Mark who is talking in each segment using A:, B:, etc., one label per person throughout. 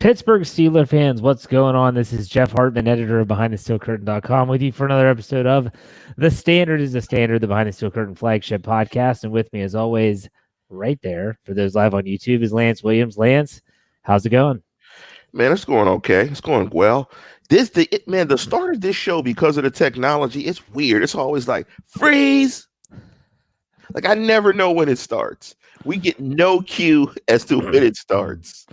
A: Pittsburgh Steelers fans, what's going on? This is Jeff Hartman, editor of BehindTheSteelCurtain.com, with you for another episode of The Standard is the Standard, the Behind the Steel Curtain flagship podcast. And with me, as always, right there, for those live on YouTube, is Lance Williams. Lance, how's it going?
B: Man, it's going okay. It's going well. The start of this show, because of the technology, it's weird. It's always like, freeze. Like, I never know when it starts. We get no cue as to when it starts.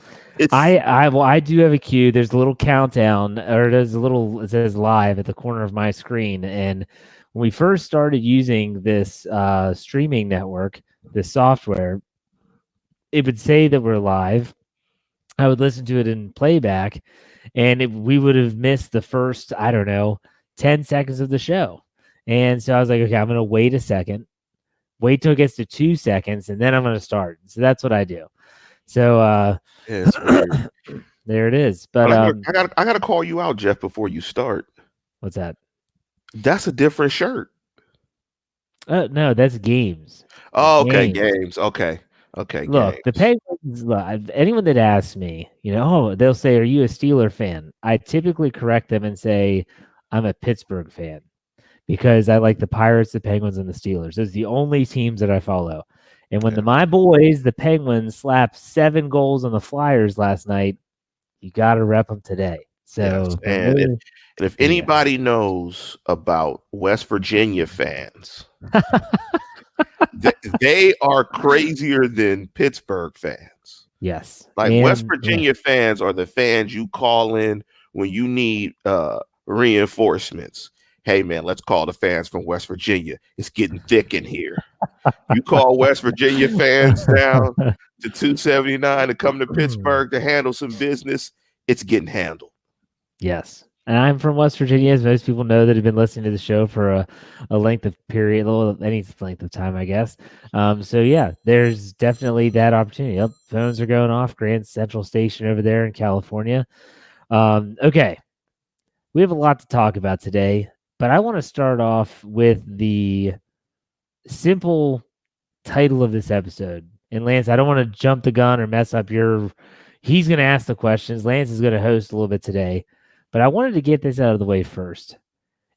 A: I do have a cue. There's a little countdown, or it says live at the corner of my screen. And when we first started using this streaming network, this software, it would say that we're live. I would listen to it in playback, and we would have missed the first, 10 seconds of the show. And so I was like, okay, I'm going to wait a second, wait till it gets to 2 seconds, and then I'm going to start. So that's what I do. So
B: it's weird.
A: There it is. But
B: I gotta call you out, Jeff, before you start.
A: What's that?
B: That's a different shirt.
A: No, that's games.
B: Oh, okay, games. Okay.
A: Look,
B: games.
A: The Penguins. Anyone that asks me, they'll say, "Are you a Steeler fan?" I typically correct them and say, "I'm a Pittsburgh fan," because I like the Pirates, the Penguins, and the Steelers. Those are the only teams that I follow. And when my boys, the Penguins, slapped 7 goals on the Flyers last night, you got to rep them today. So,
B: yes. And if anybody knows about West Virginia fans, they are crazier than Pittsburgh fans.
A: Yes.
B: Like, West Virginia fans are the fans you call in when you need reinforcements. Hey, man, let's call the fans from West Virginia. It's getting thick in here. You call West Virginia fans down to 279 to come to Pittsburgh to handle some business, it's getting handled.
A: Yes. And I'm from West Virginia, as most people know that have been listening to the show for a length of period, any length of time, I guess. So, yeah, there's definitely that opportunity. Yep, phones are going off. Grand Central Station over there in California. Okay. We have a lot to talk about today, but I want to start off with the simple title of this episode. And Lance, I don't want to jump the gun or mess up he's going to ask the questions. Lance is going to host a little bit today, but I wanted to get this out of the way first.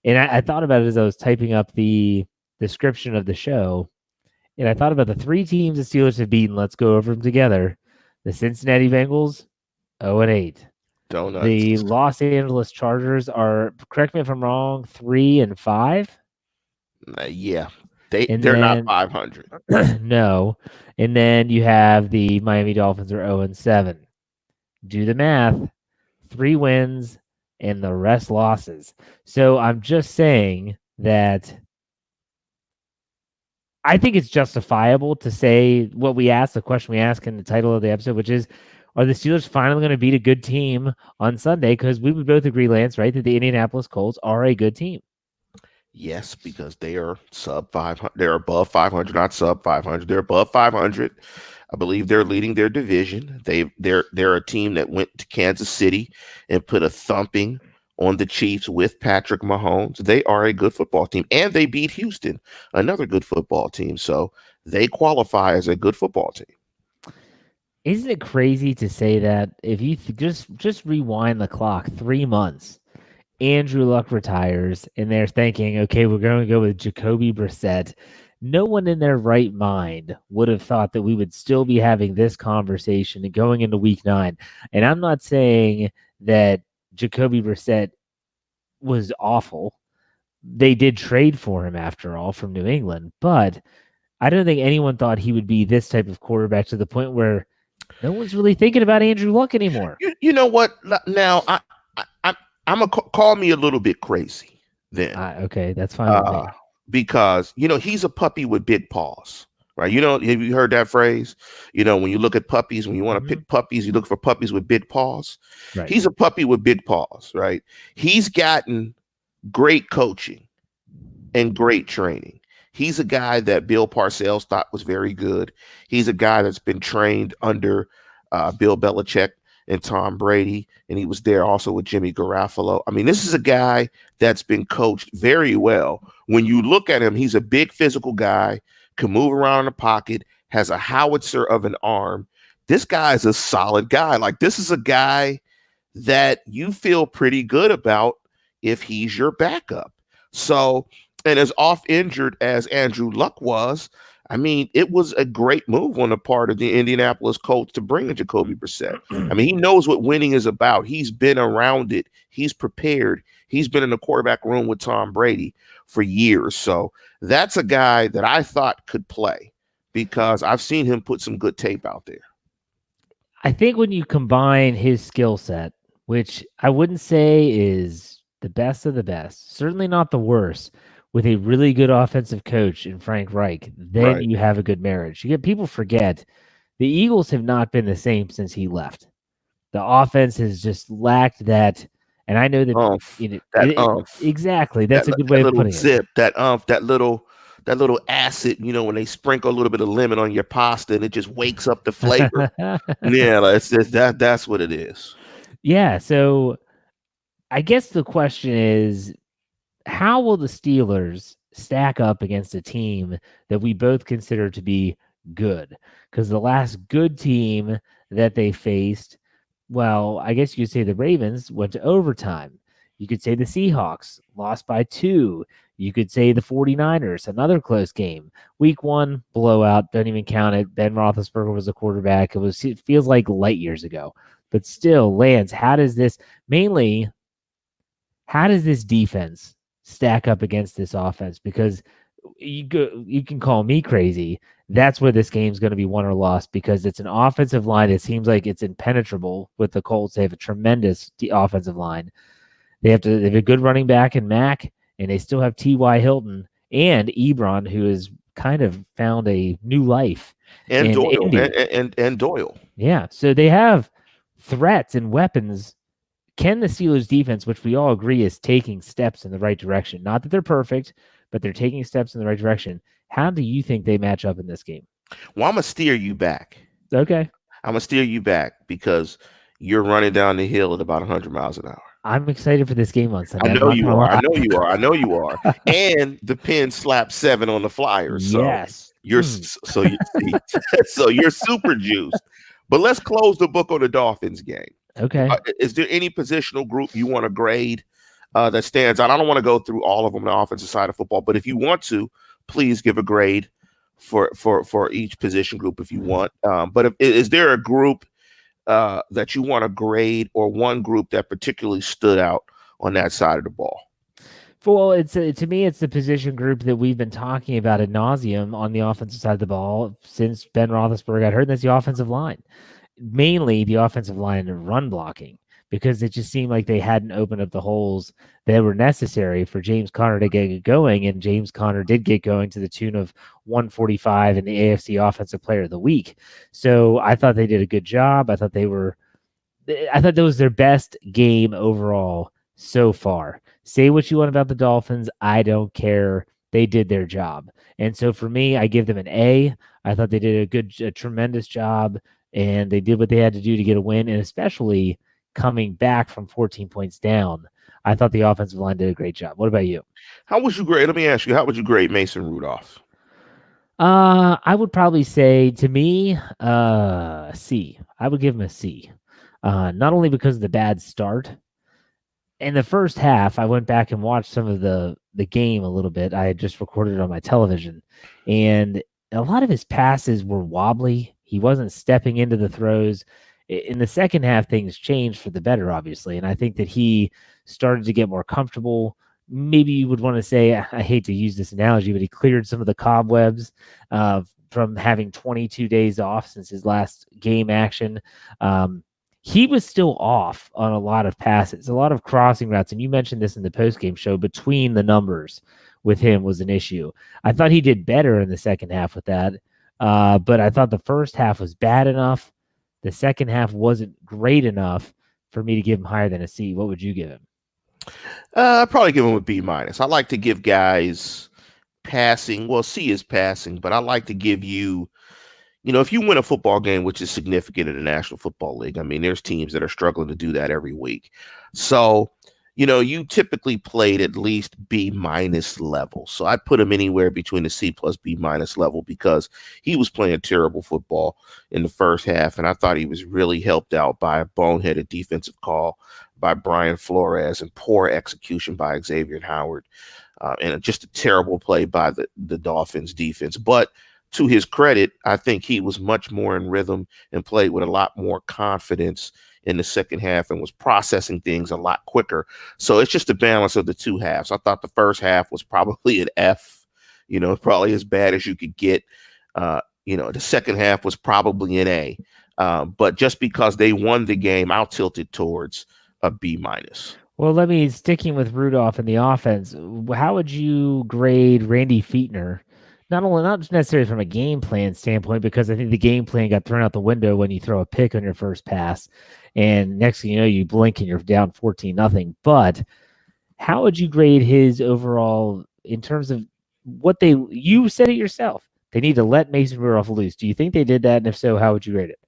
A: And I thought about it as I was typing up the description of the show. And I thought about the 3 teams the Steelers have beaten. Let's go over them together. The Cincinnati Bengals, 0-8.
B: Donuts.
A: The Los Angeles Chargers are, correct me if I'm wrong, 3-5.
B: Yeah. They're not 500.
A: No. And then you have the Miami Dolphins are 0-7. Do the math. 3 wins and the rest losses. So I'm just saying that I think it's justifiable to say what we asked, the question we asked in the title of the episode, which is, are the Steelers finally going to beat a good team on Sunday? Because we would both agree, Lance, right, that the Indianapolis Colts are a good team.
B: Yes, because they are sub 500. They're above 500, not sub 500. They're above 500. I believe they're leading their division. They're a team that went to Kansas City and put a thumping on the Chiefs with Patrick Mahomes. They are a good football team, and they beat Houston, another good football team. So they qualify as a good football team.
A: Isn't it crazy to say that if you just rewind the clock 3 months, Andrew Luck retires, and they're thinking, okay, we're going to go with Jacoby Brissett. No one in their right mind would have thought that we would still be having this conversation and going into week 9. And I'm not saying that Jacoby Brissett was awful. They did trade for him, after all, from New England. But I don't think anyone thought he would be this type of quarterback to the point where no one's really thinking about Andrew Luck anymore.
B: You know what? Now, I'm going to call me a little bit crazy then.
A: Okay, that's fine with me.
B: Because, he's a puppy with big paws, right? Have you heard that phrase? When you look at puppies, when you want to pick puppies, you look for puppies with big paws. Right. He's a puppy with big paws, right? He's gotten great coaching and great training. He's a guy that Bill Parcells thought was very good. He's a guy that's been trained under Bill Belichick and Tom Brady, and he was there also with Jimmy Garoppolo. I mean, this is a guy that's been coached very well. When you look at him, he's a big physical guy, can move around in the pocket, has a howitzer of an arm, this guy is a solid guy. Like, this is a guy that you feel pretty good about if he's your backup. So, and as off injured as Andrew Luck was, I mean, it was a great move on the part of the Indianapolis Colts to bring in Jacoby Brissett. I mean, he knows what winning is about. He's been around it. He's prepared. He's been in the quarterback room with Tom Brady for years. So that's a guy that I thought could play because I've seen him put some good tape out there.
A: I think when you combine his skill set, which I wouldn't say is the best of the best, certainly not the worst, with a really good offensive coach in Frank Reich, then you have a good marriage. People forget the Eagles have not been the same since he left. The offense has just lacked that, and I know that exactly. That's a good way of putting
B: it. That little acid, when they sprinkle a little bit of lemon on your pasta and it just wakes up the flavor. That's what it is.
A: Yeah. So I guess the question is, how will the Steelers stack up against a team that we both consider to be good? Because the last good team that they faced, well, I guess you could say the Ravens went to overtime. You could say the Seahawks lost by 2. You could say the 49ers, another close game. Week 1, blowout, don't even count it. Ben Roethlisberger was the quarterback. It feels like light years ago. But still, Lance, how does this defense stack up against this offense? Because you can call me crazy. That's where this game's going to be won or lost, because it's an offensive line that seems like it's impenetrable with the Colts. They have a tremendous offensive line. They have a good running back in Mack, and they still have T.Y. Hilton and Ebron, who has kind of found a new life.
B: And Doyle. And Doyle.
A: Yeah, so they have threats and weapons. Can the Steelers defense, which we all agree is taking steps in the right direction, not that they're perfect, but they're taking steps in the right direction, how do you think they match up in this game?
B: Well, I'm going to steer you back.
A: Okay.
B: I'm going to steer you back because you're running down the hill at about 100 miles an hour.
A: I'm excited for this game on Sunday.
B: I know you are. And the Pin slapped 7 on the Flyers. So
A: yes.
B: You're so you're super juiced. But let's close the book on the Dolphins game.
A: Okay.
B: Is there any positional group you want to grade that stands out? I don't want to go through all of them on the offensive side of football, but if you want to, please give a grade for each position group if you want. But is there a group that you want to grade, or one group that particularly stood out on that side of the ball?
A: Well, to me, it's the position group that we've been talking about ad nauseum on the offensive side of the ball since Ben Roethlisberger got hurt, and that's the offensive line. Mainly the offensive line and run blocking, because it just seemed like they hadn't opened up the holes that were necessary for James Conner to get going, and James Conner did get going to the tune of 145 in the AFC Offensive Player of the Week. So I thought they did a good job. I thought that was their best game overall so far. Say what you want about the Dolphins, I don't care. They did their job. And so for me, I give them an A. I thought they did a tremendous job, and they did what they had to do to get a win, and especially coming back from 14 points down. I thought the offensive line did a great job. What about you?
B: Let me ask you, how would you grade Mason Rudolph?
A: I would probably say, to me, C. I would give him a C. Not only because of the bad start. In the first half, I went back and watched some of the game a little bit. I had just recorded it on my television, and a lot of his passes were wobbly. He wasn't stepping into the throws. In the second half, things changed for the better, obviously, and I think that he started to get more comfortable. Maybe you would want to say, I hate to use this analogy, but he cleared some of the cobwebs from having 22 days off since his last game action. He was still off on a lot of passes, a lot of crossing routes. And you mentioned this in the postgame show, between the numbers with him was an issue. I thought he did better in the second half with that. But I thought the first half was bad enough. The second half wasn't great enough for me to give him higher than a C. What would you give him?
B: I'd probably give him a B-. I like to give guys passing. Well, C is passing, but I like to give you, if you win a football game, which is significant in the National Football League, I mean, there's teams that are struggling to do that every week. So you typically played at least B minus level. So I put him anywhere between the C plus B minus level because he was playing terrible football in the first half. And I thought he was really helped out by a boneheaded defensive call by Brian Flores and poor execution by Xavier Howard. And just a terrible play by the Dolphins defense. But to his credit, I think he was much more in rhythm and played with a lot more confidence in the second half and was processing things a lot quicker. So it's just a balance of the two halves. I thought the first half was probably an F, probably as bad as you could get. The second half was probably an A. But just because they won the game, I'll tilt it towards a B minus.
A: Well, sticking with Rudolph in the offense, how would you grade Randy Fichtner? Not necessarily from a game plan standpoint, because I think the game plan got thrown out the window when you throw a pick on your first pass, and next thing you know, you blink and you're down 14-0. But how would you grade his overall in terms of what you said it yourself? They need to let Mason Rudolph loose. Do you think they did that? And if so, how would you rate it?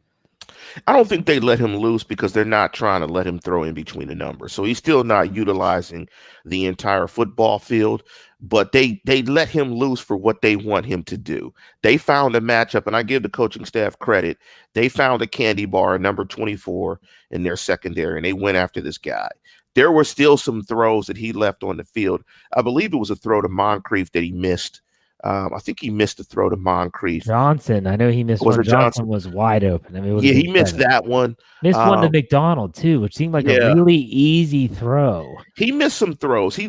B: I don't think they let him loose because they're not trying to let him throw in between the numbers. So he's still not utilizing the entire football field, but they let him loose for what they want him to do. They found a matchup, and I give the coaching staff credit. They found a candy bar, number 24, in their secondary, and they went after this guy. There were still some throws that he left on the field. I believe it was a throw to Moncrief that he missed. I think he missed the throw to Moncrief.
A: Johnson, I know he missed one. Johnson was wide open.
B: He missed that one.
A: Missed one to McDonald too, which seemed like a really easy throw.
B: He missed some throws. He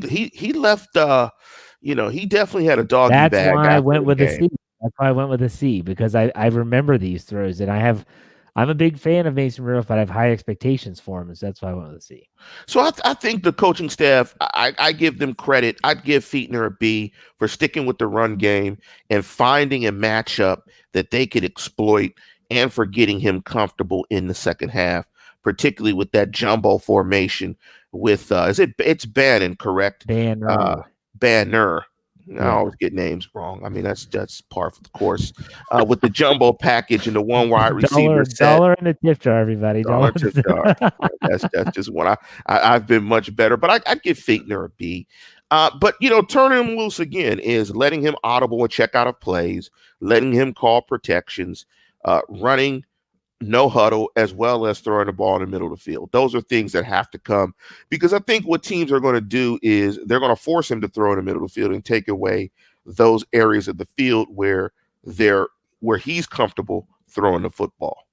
B: left. He definitely had a doggy bag.
A: That's why I went with a C. That's why I went with a C, because I remember these throws, and I'm a big fan of Mason Rudolph, but I have high expectations for him, so that's why I went with a C.
B: So I think the coaching staff, I give them credit. I'd give Fichtner a B for sticking with the run game and finding a matchup that they could exploit, and for getting him comfortable in the second half, particularly with that jumbo formation with it's Bannon, correct? Banner. I always get names wrong. I mean, that's par for the course. With the jumbo package and the one wide receiver set.
A: Dollar in the tip jar, everybody.
B: Dollar tip jar. That's just one. I've been much better, but I'd give Fichtner a B. But turning him loose again is letting him audible and check out of plays, letting him call protections, running no huddle, as well as throwing the ball in the middle of the field. Those are things that have to come, because I think what teams are going to do is they're going to force him to throw in the middle of the field and take away those areas of the field where he's comfortable throwing the football.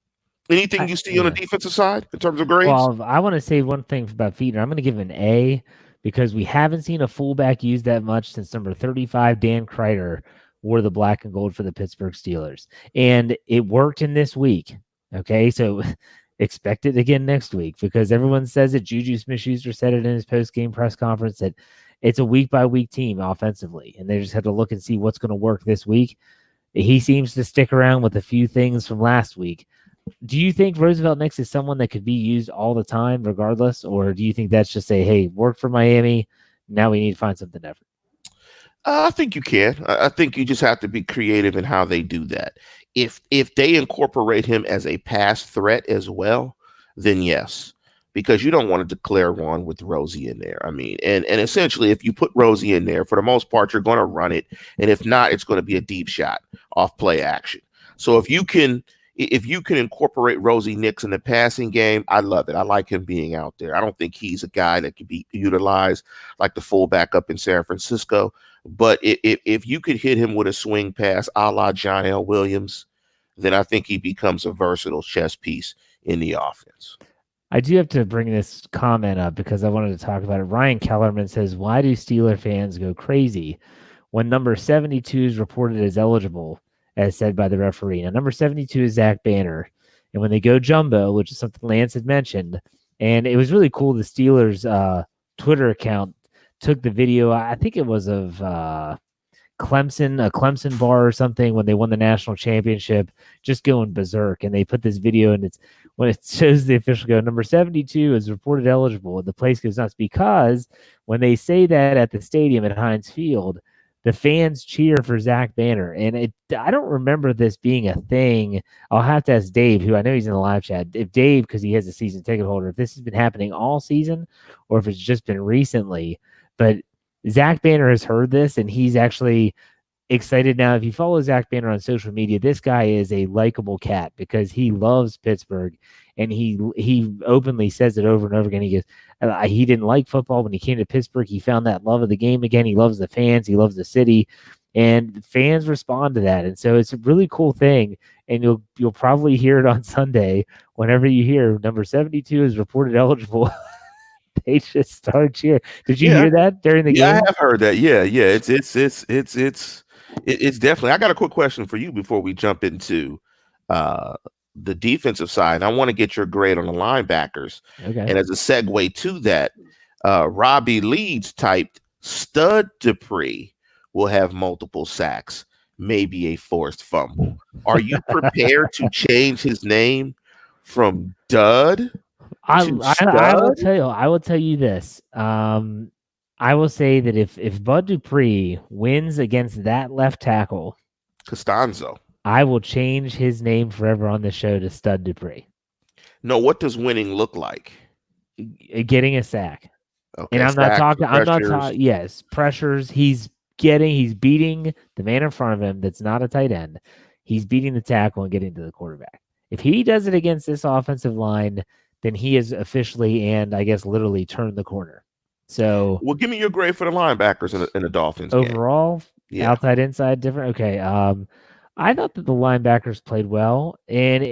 B: Anything you see on the defensive side in terms of grades?
A: Well, I want to say one thing about Fichtner. I'm going to give him an A, because we haven't seen a fullback used that much since number 35, Dan Kreider, wore the black and gold for the Pittsburgh Steelers. And it worked in this week. Okay, so expect it again next week, because everyone says it. Juju Smith-Schuster said it in his post-game press conference that it's a week-by-week team offensively, and they just have to look and see what's going to work this week. He seems to stick around with a few things from last week. Do you think Roosevelt Nix is someone that could be used all the time regardless, or do you think that's just hey, work for Miami, now we need to find something different?
B: I think you can. I think you just have to be creative in how they do that. If they incorporate him as a pass threat as well, then yes, because you don't want to declare one with Rosie in there. I mean, and essentially, if you put Rosie in there, for the most part, you're going to run it, and if not, it's going to be a deep shot off play action. So if you can incorporate Rosie Nix in the passing game, I love it. I like him being out there. I don't think he's a guy that could be utilized like the fullback up in San Francisco. But if you could hit him with a swing pass a la John L. Williams, then I think he becomes a versatile chess piece in the offense.
A: I do have to bring this comment up because I wanted to talk about it. Ryan Kellerman says, why do Steeler fans go crazy when number 72 is reported as eligible, as said by the referee? Now, number 72 is Zach Banner. And when they go jumbo, which is something Lance had mentioned, and it was really cool, the Steelers' Twitter account took the video, I think it was of Clemson, a Clemson bar or something, when they won the national championship, just going berserk. And they put this video, and it's when it shows the official go, number 72 is reported eligible, and the place goes nuts, because when they say that at the stadium at Heinz Field, the fans cheer for Zach Banner. And I don't remember this being a thing. I'll have to ask Dave, who I know he's in the live chat. If Dave, because he has a season ticket holder, if this has been happening all season or if it's just been recently. But Zach Banner has heard this and he's actually excited now. If you follow Zach Banner on social media, this guy is a likable cat because he loves Pittsburgh, and he openly says it over and over again. He goes, he didn't like football when he came to Pittsburgh. He found that love of the game again. He loves the fans. He loves the city, and fans respond to that. And so it's a really cool thing. And you'll probably hear it on Sunday whenever you hear number 72 is reported eligible. They just start cheering. Did you hear that during the game?
B: Yeah, I have heard that. Yeah. It's definitely. I got a quick question for you before we jump into the defensive side. I want to get your grade on the linebackers.
A: Okay.
B: And as a segue to that, Robbie Leeds typed Stud Dupree will have multiple sacks, maybe a forced fumble. Are you prepared to change his name from Dud?
A: I will tell you this. I will say that if Bud Dupree wins against that left tackle,
B: Costanzo,
A: I will change his name forever on the show to Stud Dupree.
B: No, what does winning look like?
A: Getting a sack.
B: Okay,
A: and I'm not talking. Yes, pressures. He's beating the man in front of him that's not a tight end. He's beating the tackle and getting to the quarterback. If he does it against this offensive line, then he is officially and I guess literally turned the corner. So,
B: well, give me your grade for the linebackers in the Dolphins
A: overall.
B: game.
A: Outside, inside, different. Okay. I thought that the linebackers played well, and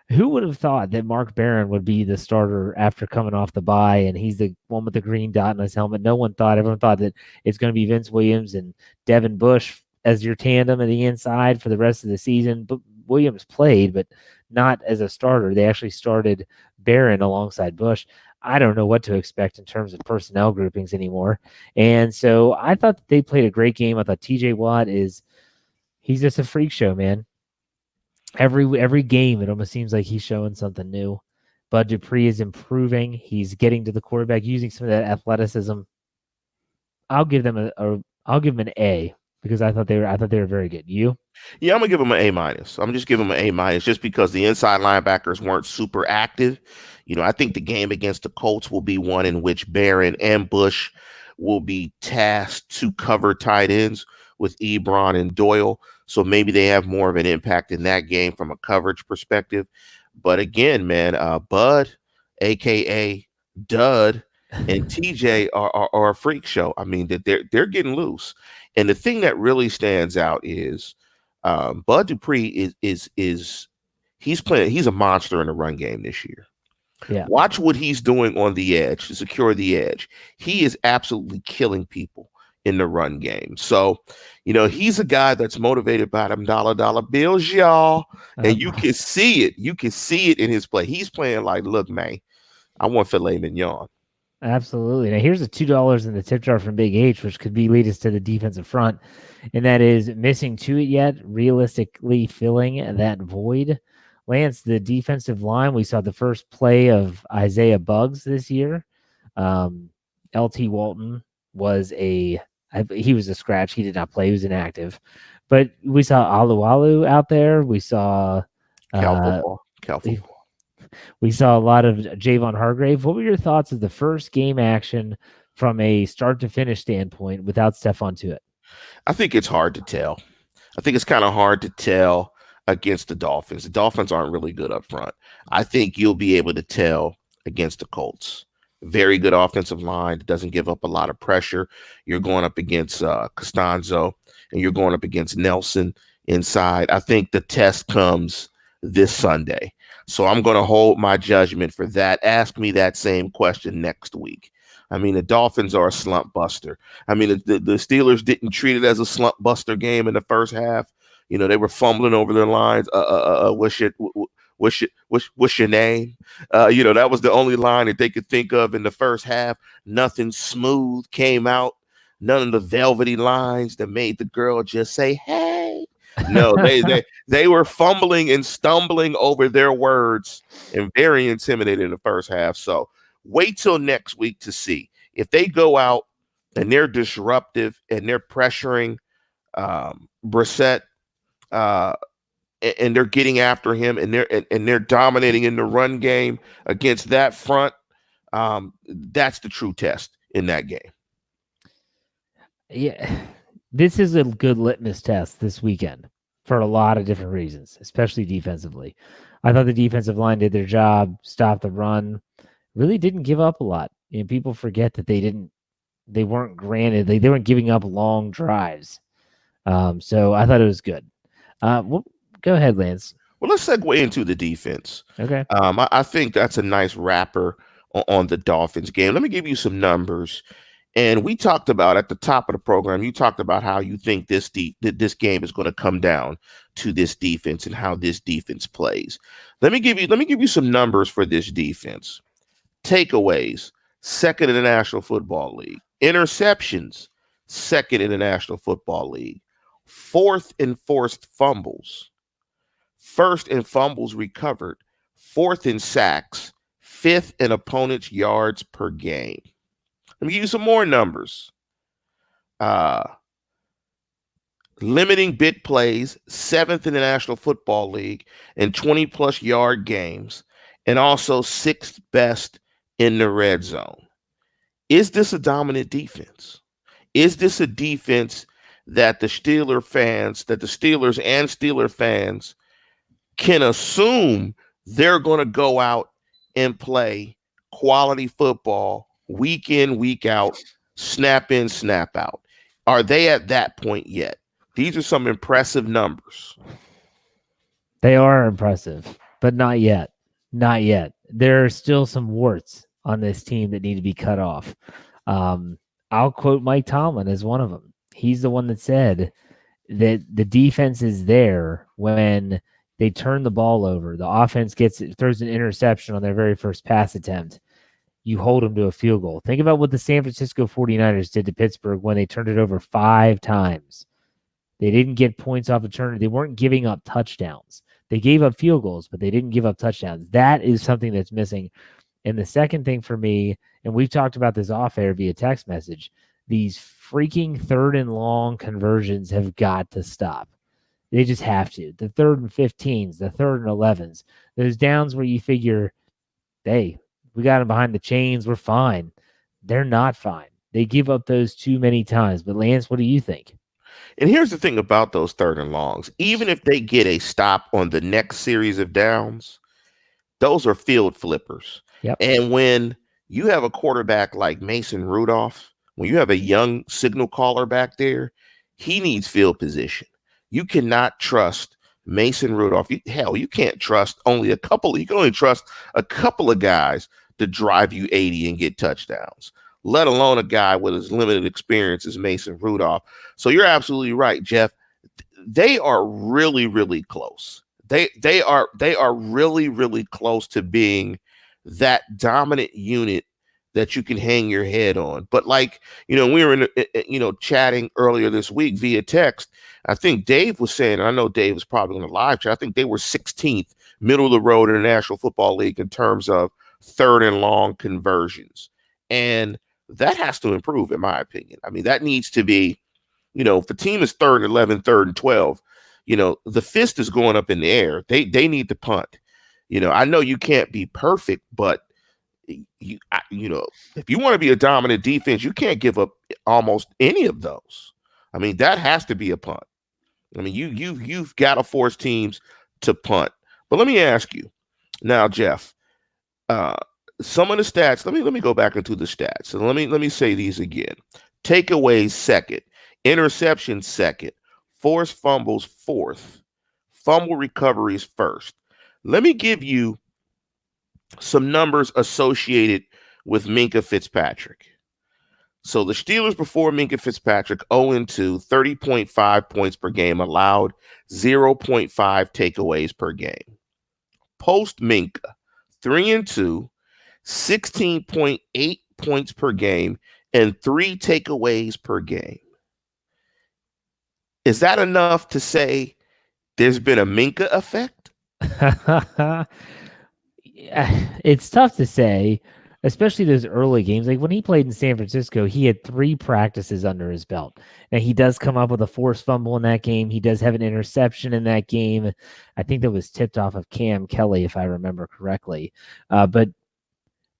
A: who would have thought that Mark Barron would be the starter after coming off the bye, and he's the one with the green dot on his helmet? No one thought. Everyone thought that it's going to be Vince Williams and Devin Bush as your tandem at the inside for the rest of the season. But Williams played, but not as a starter. They actually started Barron alongside Bush. I don't know what to expect in terms of personnel groupings anymore. And so I thought that they played a great game. I thought TJ Watt he's just a freak show, man. Every game, it almost seems like he's showing something new. Bud Dupree is improving. He's getting to the quarterback, using some of that athleticism. I'll give them an A because I thought they were very good. You?
B: Yeah, I'm gonna give them an A-. I'm just giving them an A- just because the inside linebackers weren't super active. I think the game against the Colts will be one in which Barron and Bush will be tasked to cover tight ends with Ebron and Doyle. So maybe they have more of an impact in that game from a coverage perspective. But again, man, Bud, aka Dud, and TJ are a freak show. I mean, that they're getting loose. And the thing that really stands out is Bud Dupree is he's a monster in the run game this year.
A: Yeah.
B: Watch what he's doing on the edge to secure the edge. He is absolutely killing people in the run game. So, he's a guy that's motivated by them dollar bills, y'all. And you can see it. You can see it in his play. He's playing like, look, man, I want filet mignon.
A: Absolutely. Now, here's the $2 in the tip jar from Big H, which could lead us to the defensive front. And that is missing to it yet, realistically filling that void. Lance, the defensive line, we saw the first play of Isaiah Buggs this year. LT Walton was he was a scratch. He did not play. He was inactive. But we saw Alualu out there. We saw
B: Cal football.
A: We saw a lot of Javon Hargrave. What were your thoughts of the first game action from a start to finish standpoint without Stephon Tuitt?
B: I think it's hard to tell. I think it's kind of hard to tell against the Dolphins. The Dolphins aren't really good up front. I think you'll be able to tell against the Colts. Very good offensive line. Doesn't give up a lot of pressure. You're going up against Costanzo, and you're going up against Nelson inside. I think the test comes this Sunday. So I'm going to hold my judgment for that. Ask me that same question next week. I mean, the Dolphins are a slump buster. I mean, the Steelers didn't treat it as a slump buster game in the first half. They were fumbling over their lines. What's your name? That was the only line that they could think of in the first half. Nothing smooth came out. None of the velvety lines that made the girl just say, hey. No, they were fumbling and stumbling over their words and very intimidated in the first half. So wait till next week to see if they go out and they're disruptive and they're pressuring Brissett, uh, and they're getting after him, and they're dominating in the run game against that front. That's the true test in that game.
A: Yeah, this is a good litmus test this weekend for a lot of different reasons, especially defensively. I thought the defensive line did their job, stopped the run, really didn't give up a lot. People forget that they weren't granted, they weren't giving up long drives. So I thought it was good. Well, go ahead, Lance.
B: Well, let's segue into the defense.
A: Okay.
B: I think that's a nice wrapper on the Dolphins game. Let me give you some numbers. And we talked about at the top of the program, you talked about how you think this game is going to come down to this defense and how this defense plays. Let me give you some numbers for this defense. Takeaways, second in the National Football League. Interceptions, second in the National Football League. Fourth in forced fumbles. First in fumbles recovered. Fourth in sacks. Fifth in opponent's yards per game. Let me give you some more numbers. Limiting big plays, seventh in the National Football League in 20-plus yard games, and also sixth best in the red zone. Is this a dominant defense? Is this a defense that the Steelers and Steeler fans can assume they're going to go out and play quality football week in, week out, snap in, snap out? Are they at that point yet? These are some impressive numbers.
A: They are impressive, but not yet. Not yet. There are still some warts on this team that need to be cut off. I'll quote Mike Tomlin as one of them. He's the one that said that the defense is there when they turn the ball over. The offense throws an interception on their very first pass attempt. You hold them to a field goal. Think about what the San Francisco 49ers did to Pittsburgh when they turned it over 5 times. They didn't get points off a turn. They weren't giving up touchdowns. They gave up field goals, but they didn't give up touchdowns. That is something that's missing. And the second thing for me, and we've talked about this off air via text message, these freaking third and long conversions have got to stop. They just have to. The 3rd and 15s, the 3rd and 11s, those downs where you figure, hey, we got them behind the chains, we're fine. They're not fine. They give up those too many times. But Lance, what do you think?
B: And here's the thing about those 3rd and longs. Even if they get a stop on the next series of downs, those are field flippers.
A: Yep.
B: And when you have a quarterback like Mason Rudolph, when you have a young signal caller back there, he needs field position. You cannot trust Mason Rudolph. You can't trust only a couple. You can only trust a couple of guys to drive you 80 and get touchdowns, let alone a guy with as limited experience as Mason Rudolph. So you're absolutely right, Jeff. They are really, really close. They are really, really close to being that dominant unit that you can hang your head on. But like, we were chatting earlier this week via text. I think Dave was saying, I know Dave was probably on the live chat, I think they were 16th, middle of the road in the National Football League in terms of 3rd and long conversions. And that has to improve, in my opinion. I mean, that needs to be, if the team is 3rd and 11, 3rd and 12, the fist is going up in the air. They need to punt. I know you can't be perfect, but if you want to be a dominant defense, you can't give up almost any of those. I mean, that has to be a punt. I mean, you've got to force teams to punt. But let me ask you now, Jeff, some of the stats. Let me go back into the stats. So let me say these again. Takeaways second, interception second, forced fumbles fourth, fumble recoveries first. Let me give you some numbers associated with Minka Fitzpatrick. So the Steelers before Minka Fitzpatrick 0-2, 30.5 points per game allowed, 0.5 takeaways per game. Post Minka 3-2, 16.8 points per game and 3 takeaways per game. Is that enough to say there's been a Minka effect?
A: It's tough to say. especially those early games. Like when he played in San Francisco, he had 3 practices under his belt. And he does come up with a forced fumble in that game. He does have an interception in that game. I think that was tipped off of Cam Kelly, if I remember correctly. But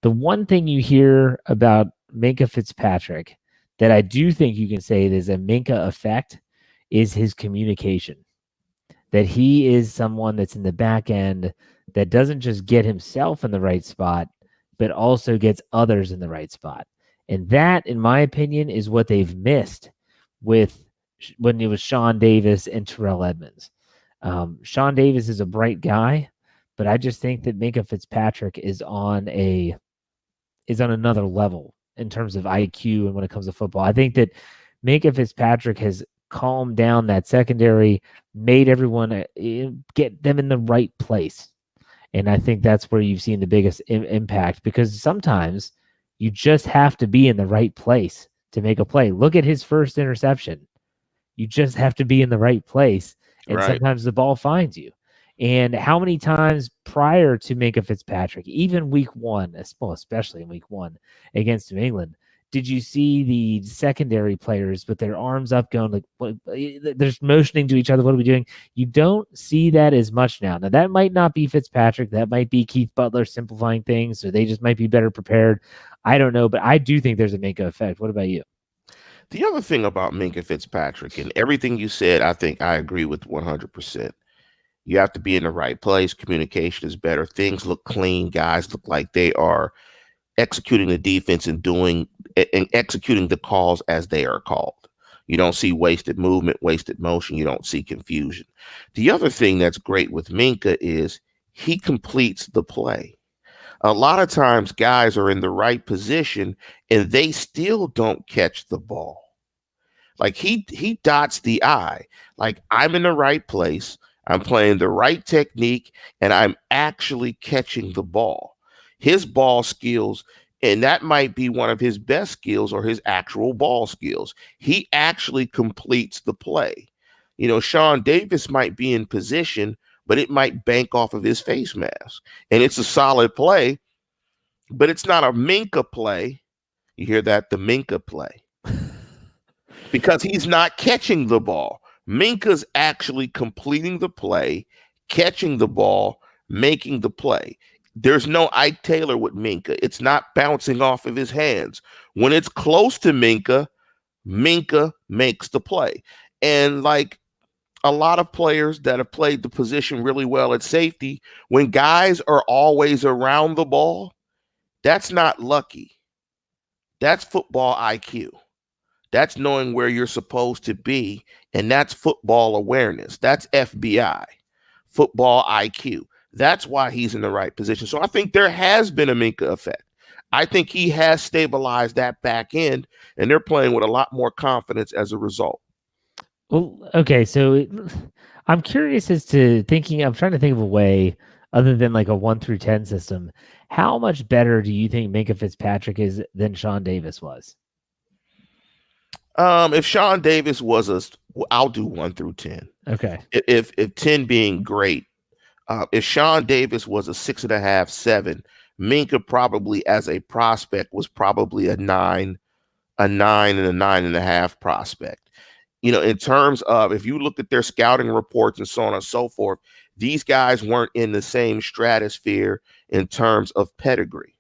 A: the one thing you hear about Minka Fitzpatrick that I do think you can say there's a Minka effect is his communication. That he is someone that's in the back end that doesn't just get himself in the right spot, but also gets others in the right spot. And that, in my opinion, is what they've missed with when it was Sean Davis and Terrell Edmonds. Sean Davis is a bright guy, but I just think that Minka Fitzpatrick is on another level in terms of IQ and when it comes to football. I think that Minka Fitzpatrick has calmed down that secondary, made everyone get them in the right place. And I think that's where you've seen the biggest impact, because sometimes you just have to be in the right place to make a play. Look at his first interception. You just have to be in the right place, and sometimes the ball finds you. And how many times prior to Minka Fitzpatrick, even week 1, especially in week 1 against New England, did you see the secondary players with their arms up going like, what, they're motioning to each other, what are we doing? You don't see that as much now. Now, that might not be Fitzpatrick. That might be Keith Butler simplifying things, or they just might be better prepared. I don't know, but I do think there's a Minka effect. What about you?
B: The other thing about Minka Fitzpatrick, and everything you said, I think I agree with 100%. You have to be in the right place. Communication is better. Things look clean. Guys look like they are executing the defense and executing the calls as they are called. You don't see wasted movement, wasted motion. You don't see confusion. The other thing that's great with Minka is he completes the play. A lot of times guys are in the right position and they still don't catch the ball. Like he dots the I. Like, I'm in the right place. I'm playing the right technique, and I'm actually catching the ball. His ball skills, and that might be one of his best skills, or his actual ball skills. He actually completes the play. You know, Sean Davis might be in position, but it might bank off of his face mask. And it's a solid play, but it's not a Minka play. You hear that? The Minka play. Because he's not catching the ball. Minka's actually completing the play, catching the ball, making the play. There's no Ike Taylor with Minka. It's not bouncing off of his hands. When it's close to Minka, Minka makes the play. And like a lot of players that have played the position really well at safety, when guys are always around the ball, that's not lucky. That's football IQ. That's knowing where you're supposed to be, and that's football awareness. That's FBI, football IQ. That's why he's in the right position. So I think there has been a Minka effect. I think he has stabilized that back end, and they're playing with a lot more confidence as a result.
A: Well, okay, so I'm curious as to I'm trying to think of a way other than like a 1 through 10 system. How much better do you think Minka Fitzpatrick is than Sean Davis was?
B: If Sean Davis was I'll do 1 through 10.
A: Okay.
B: If 10 being great, if Sean Davis was a 6.5, 7, Minka probably as a prospect was probably a 9 and a 9.5 prospect. You know, in terms of, if you look at their scouting reports and so on and so forth, these guys weren't in the same stratosphere in terms of pedigree.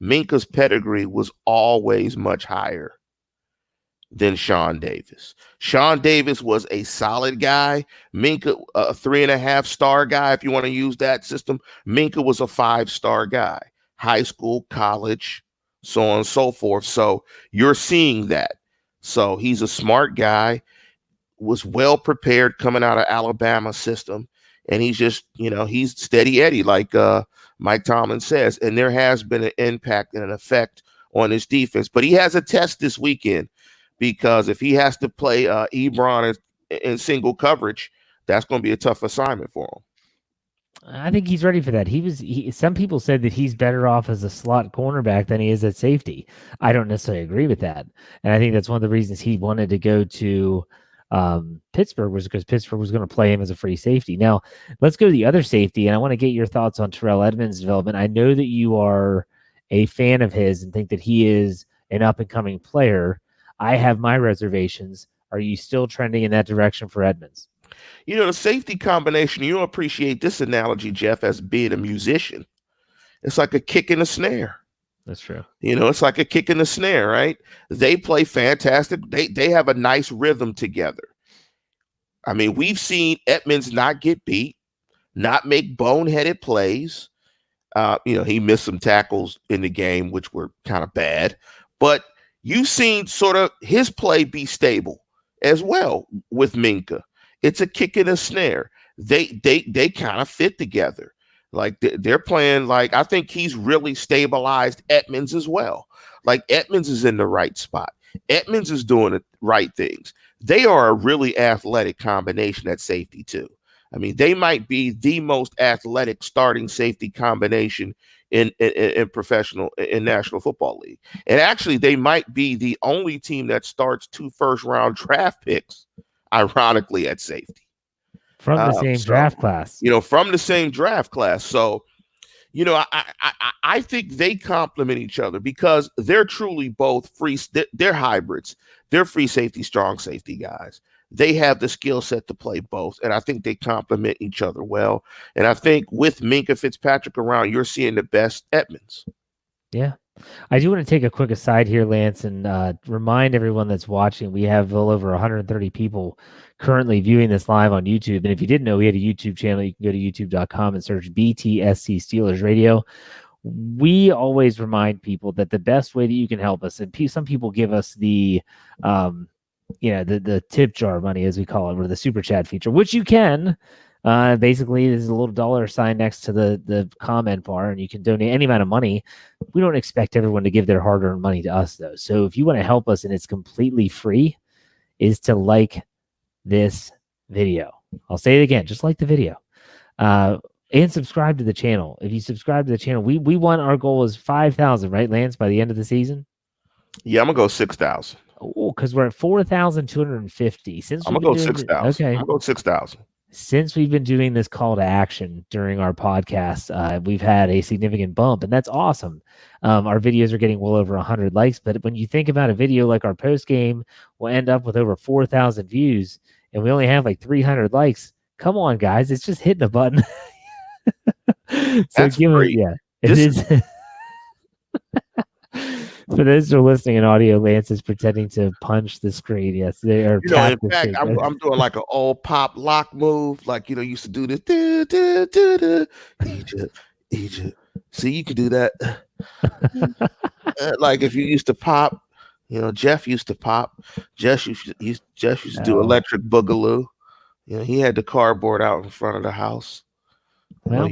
B: Minka's pedigree was always much higher than Sean Davis. Sean Davis was a solid guy. Minka, a 3.5 star guy, if you want to use that system. Minka was a 5-star guy, high school, college, so on and so forth. So you're seeing that. So he's a smart guy, was well prepared coming out of Alabama system. And he's just, he's steady Eddie, like Mike Tomlin says. And there has been an impact and an effect on his defense. But he has a test this weekend, because if he has to play Ebron in single coverage, that's going to be a tough assignment for him.
A: I think he's ready for that. Some people said that he's better off as a slot cornerback than he is at safety. I don't necessarily agree with that. And I think that's one of the reasons he wanted to go to Pittsburgh, was because Pittsburgh was going to play him as a free safety. Now, let's go to the other safety, and I want to get your thoughts on Terrell Edmonds' development. I know that you are a fan of his and think that he is an up-and-coming player, I have my reservations. Are you still trending in that direction for Edmonds?
B: The safety combination, you don't appreciate this analogy, Jeff, as being a musician. It's like a kick in the snare.
A: That's true.
B: It's like a kick in the snare, right? They play fantastic. They have a nice rhythm together. I mean, we've seen Edmonds not get beat, not make boneheaded plays. He missed some tackles in the game, which were kind of bad. But you've seen sort of his play be stable as well with Minka. It's a kick and a snare. They kind of fit together. Like they're playing like, I think he's really stabilized Edmonds as well. Like Edmonds is in the right spot. Edmonds is doing the right things. They are a really athletic combination at safety too. I mean, they might be the most athletic starting safety combination in professional, in National Football League. And actually, they might be the only team that starts 2 first-round draft picks, ironically, at safety.
A: From the same draft class.
B: From the same draft class. So, I think they complement each other because they're truly both free. They're hybrids. They're free safety, strong safety guys. They have the skill set to play both, and I think they complement each other well. And I think with Minka Fitzpatrick around, you're seeing the best Edmonds.
A: Yeah. I do want to take a quick aside here, Lance, and remind everyone that's watching, we have well over 130 people currently viewing this live on YouTube. And if you didn't know, we had a YouTube channel. You can go to youtube.com and search BTSC Steelers Radio. We always remind people that the best way that you can help us, and some people give us the tip jar money, as we call it, or the super chat feature, which you can. Basically, there's a little dollar sign next to the comment bar, and you can donate any amount of money. We don't expect everyone to give their hard-earned money to us, though. So if you want to help us, and it's completely free, is to like this video. I'll say it again, just like the video. And subscribe to the channel. If you subscribe to the channel, we want, our goal is 5,000, right, Lance, by the end of the season?
B: Yeah, I'm going to go 6,000.
A: Oh, because we're at 4,250.
B: I'm going to go 6,000. Okay. I'm going to go 6,000.
A: Since we've been doing this call to action during our podcast, we've had a significant bump, and that's awesome. Our videos are getting well over 100 likes, but when you think about a video like our post game, we'll end up with over 4,000 views, and we only have like 300 likes. Come on, guys. It's just hitting a button. So
B: that's free.
A: It is. For those who are listening in audio, Lance is pretending to punch the screen. Yes, they are.
B: In fact, I'm doing like an old pop lock move, like used to do this. Egypt. See, you can do that. Like if you used to pop, Jeff used to pop. Jeff used to do electric boogaloo. He had the cardboard out in front of the house.
A: Well,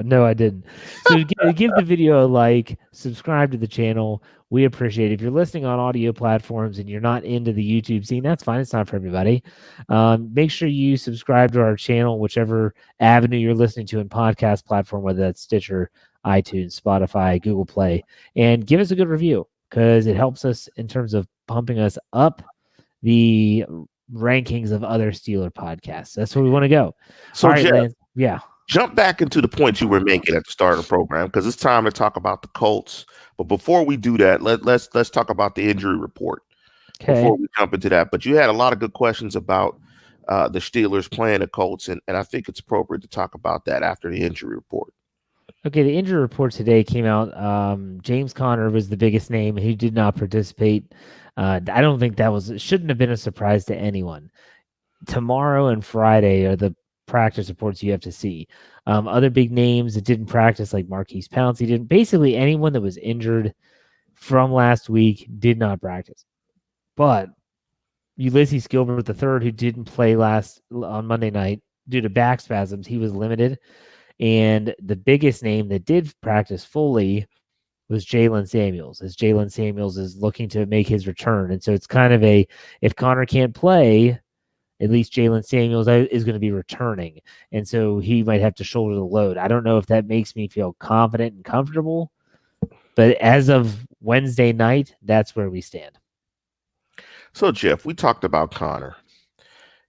A: No, I didn't. So give the video a like, subscribe to the channel. We appreciate it. If you're listening on audio platforms and you're not into the YouTube scene, that's fine. It's not for everybody. Make sure you subscribe to our channel, whichever avenue you're listening to in podcast platform, whether that's Stitcher, iTunes, Spotify, Google Play, and give us a good review because it helps us in terms of pumping us up the rankings of other Steeler podcasts. That's where we want to go.
B: So,
A: all right,
B: Jeff,
A: Lance, yeah.
B: Jump back into the point you were making at the start of the program because it's time to talk about the Colts. But before we do that, let's talk about the injury report before we jump into that. But you had a lot of good questions about the Steelers playing the Colts, and I think it's appropriate to talk about that after the injury report.
A: Okay, the injury report today came out. James Conner was the biggest name. He did not participate. I don't think shouldn't have been a surprise to anyone. Tomorrow and Friday are the practice reports you have to see. Other big names that didn't practice, like Marquise Pouncey, basically anyone that was injured from last week did not practice. But Ulysses Gilbert III, who didn't play on Monday night due to back spasms, he was limited. And the biggest name that did practice fully was Jalen Samuels, as Jalen Samuels is looking to make his return. And so it's kind of if Conner can't play, at least Jalen Samuels is going to be returning. And so he might have to shoulder the load. I don't know if that makes me feel confident and comfortable, but as of Wednesday night, that's where we stand.
B: So, Jeff, we talked about Conner.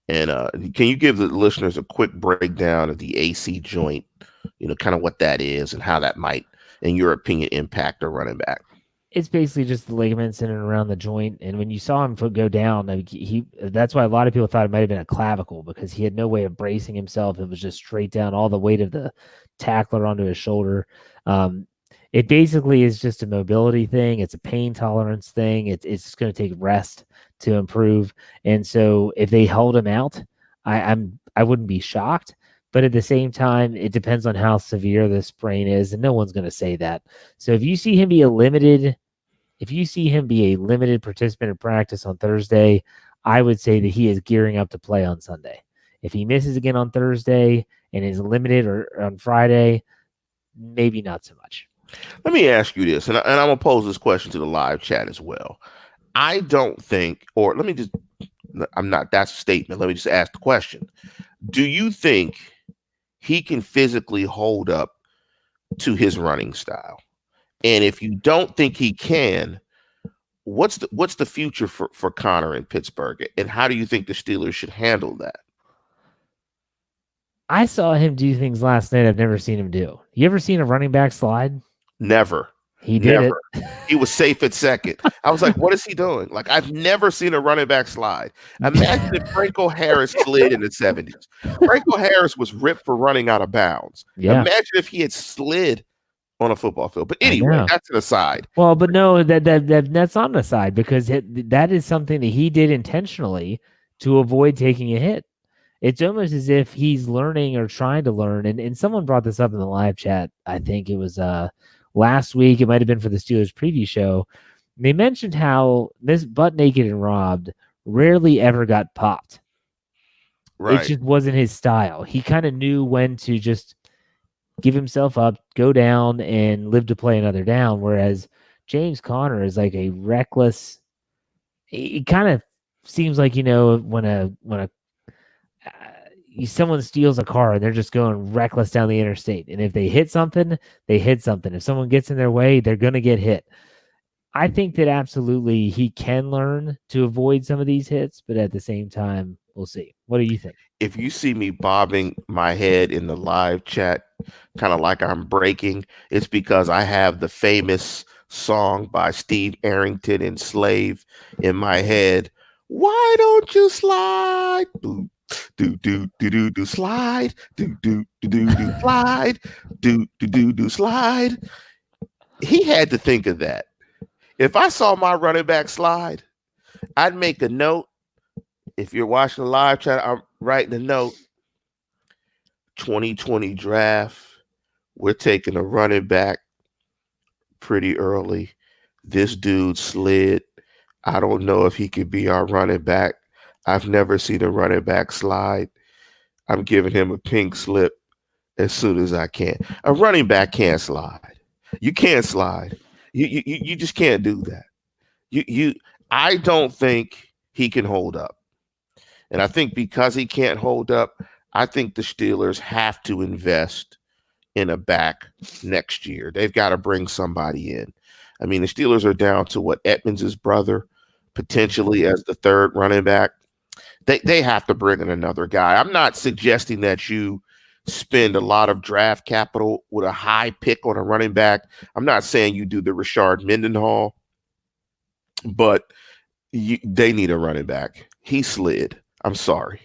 B: And can you give the listeners a quick breakdown of the AC joint, kind of what that is and how that might in your opinion, impact a running back?
A: It's basically just the ligaments in and around the joint. And when you saw him go down, that's why a lot of people thought it might have been a clavicle, because he had no way of bracing himself. It was just straight down, all the weight of the tackler onto his shoulder. It basically is just a mobility thing. It's a pain tolerance thing. It's going to take rest to improve. And so if they held him out, I wouldn't be shocked. But at the same time, it depends on how severe the sprain is, and no one's going to say that. So if you see him be a limited participant in practice on Thursday, I would say that he is gearing up to play on Sunday. If he misses again on Thursday and is limited or on Friday, maybe not so much.
B: Let me ask you this, and I'm going to pose this question to the live chat as well. I don't think, or let me just, that's a statement. Let me just ask the question. Do you think he can physically hold up to his running style? And if you don't think he can, what's the future for Connor in Pittsburgh? And how do you think the Steelers should handle that?
A: I saw him do things last night I've never seen him do. You ever seen a running back slide?
B: Never.
A: He did it.
B: He was safe at second. I was like, what is he doing? Like, I've never seen a running back slide. Imagine if Franco Harris slid in the 70s. Franco Harris was ripped for running out of bounds. Yeah. Imagine if he had slid on a football field. But anyway, that's an aside.
A: Well, but no, that's not an aside, because that is something that he did intentionally to avoid taking a hit. It's almost as if he's learning or trying to learn. And someone brought this up in the live chat. I think it was last week. It might have been for the Steelers preview show. They mentioned how this butt naked and robbed rarely ever got popped. Right. It just wasn't his style. He kind of knew when to just give himself up, go down, and live to play another down. Whereas James Conner is like a reckless. It kind of seems like, when someone steals a car and they're just going reckless down the interstate. And if they hit something, they hit something. If someone gets in their way, they're going to get hit. I think that absolutely he can learn to avoid some of these hits, but at the same time, we'll see. What do you think?
B: If you see me bobbing my head in the live chat, kind of like I'm breaking, it's because I have the famous song by Steve Arrington and Slave in my head. Why don't you slide? Do slide, do slide, do slide. He had to think of that. If I saw my running back slide, I'd make a note. If you're watching the live chat, I'm writing a note. 2020 draft, we're taking a running back pretty early. This dude slid. I don't know if he could be our running back. I've never seen a running back slide. I'm giving him a pink slip as soon as I can. A running back can't slide. You can't slide. You just can't do that. I don't think he can hold up. And I think because he can't hold up, I think the Steelers have to invest in a back next year. They've got to bring somebody in. I mean, the Steelers are down to Edmonds' brother, potentially as the third running back. They have to bring in another guy. I'm not suggesting that you spend a lot of draft capital with a high pick on a running back. I'm not saying you do the Rashard Mendenhall, but they need a running back. He slid. I'm sorry.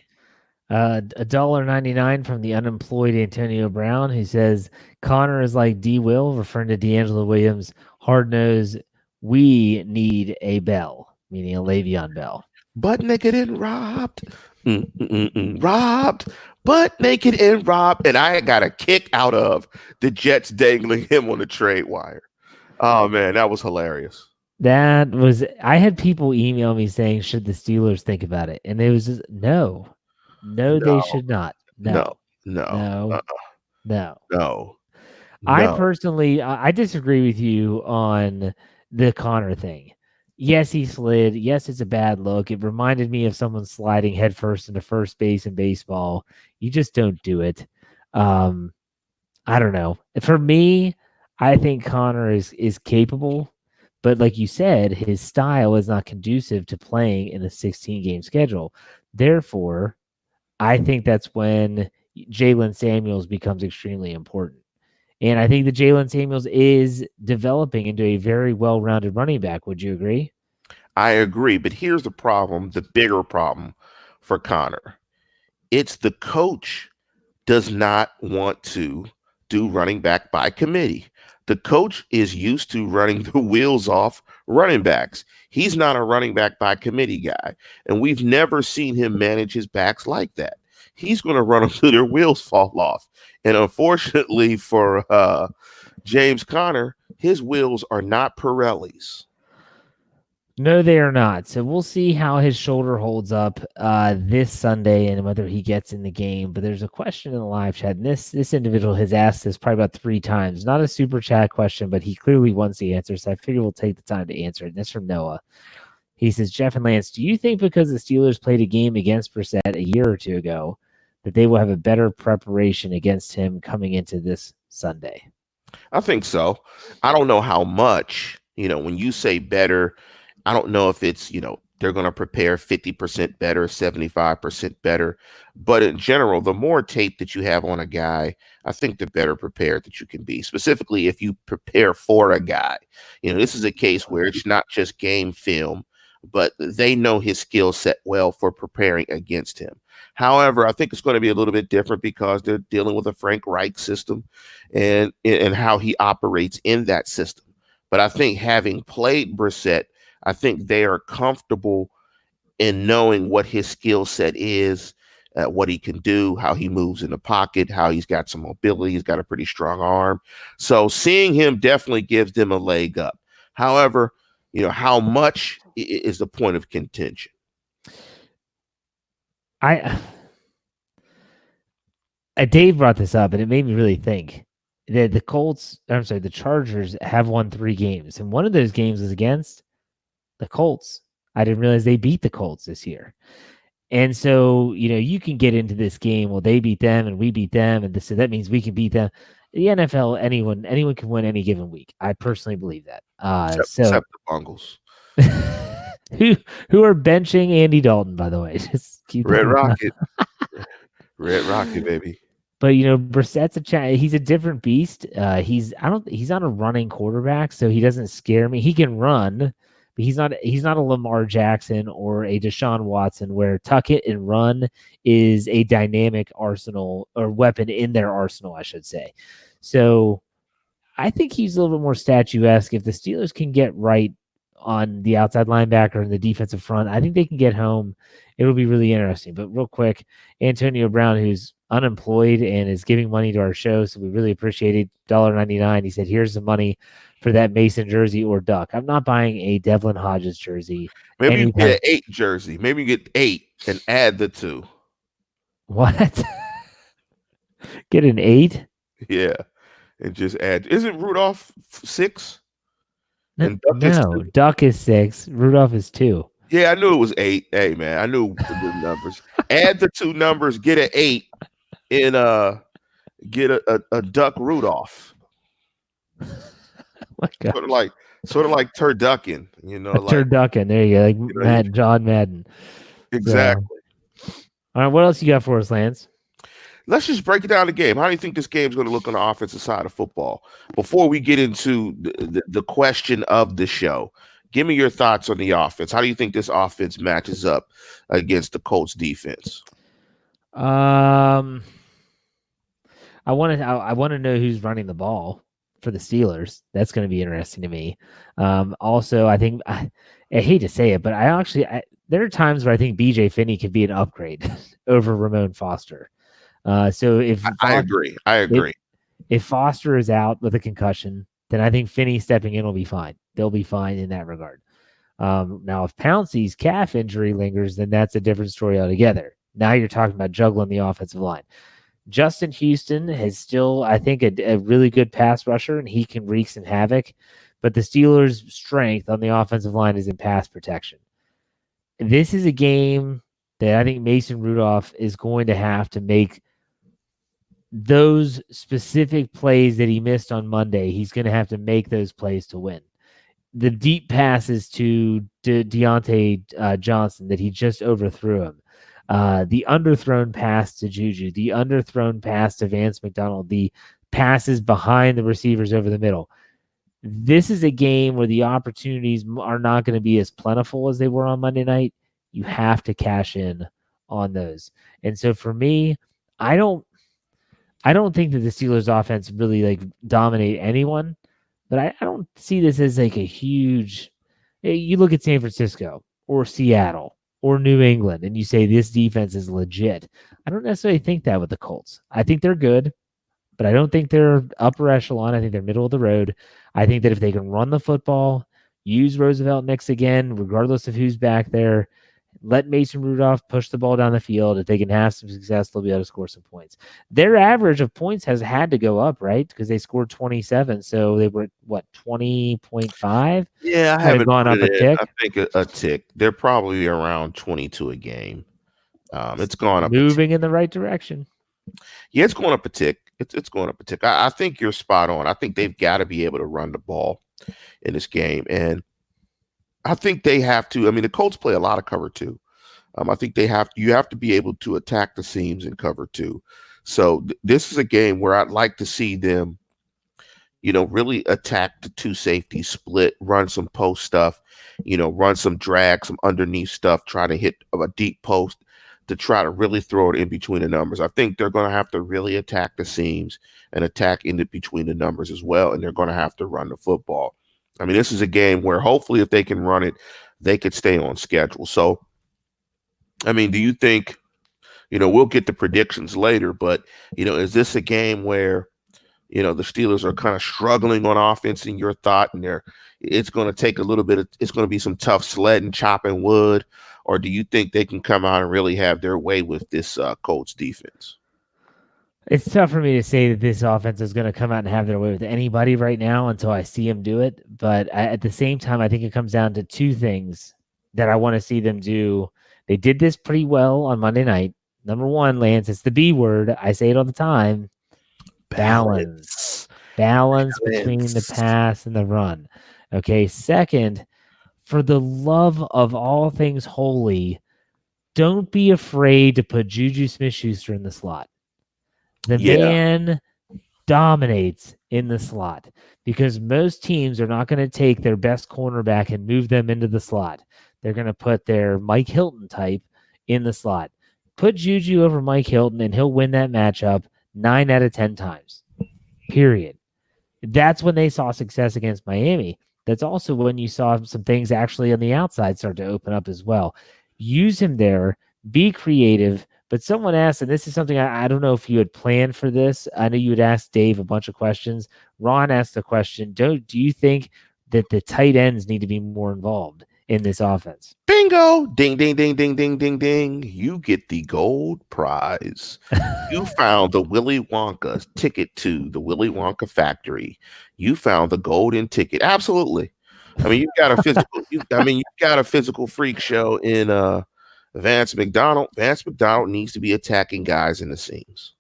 A: $1.99 from the unemployed Antonio Brown, who says Connor is like D. Will, referring to D'Angelo Williams. Hard nose. We need a Bell, meaning a Le'Veon Bell.
B: Butt naked and robbed. Robbed. Butt naked and robbed. And I got a kick out of the Jets dangling him on the trade wire. Oh, man, that was hilarious.
A: I had people email me saying, should the Steelers think about it? And it was just, no, they should not. No. I personally, I disagree with you on the Connor thing. Yes, he slid. Yes, it's a bad look. It reminded me of someone sliding headfirst into first base in baseball. You just don't do it. I don't know. For me, I think Connor is capable, but like you said, his style is not conducive to playing in a 16-game schedule. Therefore, I think that's when Jalen Samuels becomes extremely important. And I think that Jalen Samuels is developing into a very well-rounded running back. Would you agree?
B: I agree, but here's the problem, the bigger problem for Connor. It's the coach does not want to do running back by committee. The coach is used to running the wheels off running backs. He's not a running back by committee guy, and we've never seen him manage his backs like that. He's going to run them till their wheels fall off. And unfortunately for James Conner, his wheels are not Pirellis.
A: No, they are not. So we'll see how his shoulder holds up this Sunday and whether he gets in the game. But there's a question in the live chat, and this individual has asked this probably about 3 times. Not a super chat question, but he clearly wants the answer. So I figure we'll take the time to answer it. And this from Noah. He says, Jeff and Lance, do you think because the Steelers played a game against Brissett a year or two ago that they will have a better preparation against him coming into this Sunday?
B: I think so. I don't know how much, when you say better, I don't know if it's, they're going to prepare 50% better, 75% better. But in general, the more tape that you have on a guy, I think the better prepared that you can be. Specifically, if you prepare for a guy. This is a case where it's not just game film, but they know his skill set well for preparing against him. However, I think it's going to be a little bit different because they're dealing with a Frank Reich system and how he operates in that system. But I think having played Brissett, I think they are comfortable in knowing what his skill set is, what he can do, how he moves in the pocket, how he's got some mobility. He's got a pretty strong arm. So seeing him definitely gives them a leg up. However, how much is the point of contention?
A: Dave brought this up, and it made me really think that the Chargers have won 3 games, and one of those games was against the Colts. I didn't realize they beat the Colts this year. And so, you can get into this game. Well, they beat them and we beat them. And so that means we can beat them. The NFL, anyone can win any given week. I personally believe that.
B: Except the Bungles.
A: who are benching Andy Dalton, by the way. Just keep
B: Red Rocket. Red Rocket, baby.
A: But Brissett's he's a different beast. He's not a running quarterback, so he doesn't scare me. He can run, but he's not a Lamar Jackson or a Deshaun Watson where tuck it and run is a dynamic arsenal or weapon in their arsenal, I should say. So I think he's a little bit more statuesque. If the Steelers can get right on the outside linebacker and the defensive front, I think they can get home. It'll be really interesting. But real quick, Antonio Brown, who's unemployed and is giving money to our show, so we really appreciate it. $1.99. He said, here's the money for that Mason jersey or Duck. I'm not buying a Devlin Hodges jersey.
B: Maybe you get an 8 jersey. Maybe you get 8 and add the 2.
A: What? Get an 8?
B: Yeah. And just add. Isn't Rudolph 6?
A: And Duck is 6. Rudolph is 2.
B: Yeah, I knew it was 8. Hey, man, I knew the numbers. Add the 2 numbers, get an 8, and get a Duck Rudolph.
A: My God.
B: Sort of like turducken,
A: turducken. There you go, like John Madden.
B: Exactly.
A: So. All right, what else you got for us, Lance?
B: Let's just break it down the game. How do you think this game's going to look on the offensive side of football? Before we get into the question of the show, give me your thoughts on the offense. How do you think this offense matches up against the Colts defense?
A: I want to know who's running the ball for the Steelers. That's going to be interesting to me. Also, I think I hate to say it, but there are times where I think BJ Finney could be an upgrade over Ramon Foster. So if
B: I agree.
A: If Foster is out with a concussion, then I think Finney stepping in will be fine. They'll be fine in that regard. Now, if Pouncey's calf injury lingers, then that's a different story altogether. Now you're talking about juggling the offensive line. Justin Houston has still, I think, a really good pass rusher, and he can wreak some havoc. But the Steelers' strength on the offensive line is in pass protection. This is a game that I think Mason Rudolph is going to have to make those specific plays that he missed on Monday. He's going to have to make those plays to win. The deep passes to Deontay Johnson that he just overthrew him. The underthrown pass to Juju, the underthrown pass to Vance McDonald, the passes behind the receivers over the middle. This is a game where the opportunities are not going to be as plentiful as they were on Monday night. You have to cash in on those. And so for me, I don't think that the Steelers offense really like dominate anyone, but I don't see this as like a huge. You look at San Francisco or Seattle or New England and you say this defense is legit. I don't necessarily think that with the Colts. I think they're good, but I don't think they're upper echelon. I think they're middle of the road. I think that if they can run the football, use Roosevelt Nix again, regardless of who's back there, let Mason Rudolph push the ball down the field. If they can have some success, they'll be able to score some points. Their average of points has had to go up, right? Because they scored 27. So they were, what, 20.5?
B: Yeah, I haven't
A: gone up a tick.
B: I think a tick. They're probably around 22 a game. It's gone up.
A: Moving in the right direction.
B: Yeah, it's going up a tick. It's going up a tick. I think you're spot on. I think they've got to be able to run the ball in this game. And I think they have to. I mean, the Colts play a lot of cover two. I think you have to be able to attack the seams in cover two. So this is a game where I'd like to see them, really attack the two safety split, run some post stuff, run some drag, some underneath stuff, try to hit a deep post to try to really throw it in between the numbers. I think they're going to have to really attack the seams and attack in between the numbers as well, and they're going to have to run the football. I mean, this is a game where hopefully if they can run it, they could stay on schedule. So, I mean, do you think, we'll get the predictions later, but, is this a game where, the Steelers are kind of struggling on offense in your thought, and it's going to take a little bit it's going to be some tough sledding, chopping wood, or do you think they can come out and really have their way with this Colts defense?
A: It's tough for me to say that this offense is going to come out and have their way with anybody right now until I see them do it. But at the same time, I think it comes down to two things that I want to see them do. They did this pretty well on Monday night. Number one, Lance, it's the B word. I say it all the time. Balance between the pass and the run. Okay. Second, for the love of all things holy, don't be afraid to put Juju Smith-Schuster in the slot. The man dominates in the slot because most teams are not going to take their best cornerback and move them into the slot. They're going to put their Mike Hilton type in the slot. Put Juju over Mike Hilton and he'll win that matchup 9 out of 10 times. Period. That's when they saw success against Miami. That's also when you saw some things actually on the outside start to open up as well. Use him there. Be creative. But someone asked, and this is something I don't know if you had planned for this. I know you had asked Dave a bunch of questions. Ron asked the question, do you think that the tight ends need to be more involved in this offense?
B: Bingo! Ding, ding, ding, ding, ding, ding, ding. You get the gold prize. You found the Willy Wonka ticket to the Willy Wonka factory. You found the golden ticket. Absolutely. I mean, you've got a physical freak show in Vance McDonald. Vance McDonald needs to be attacking guys in the seams.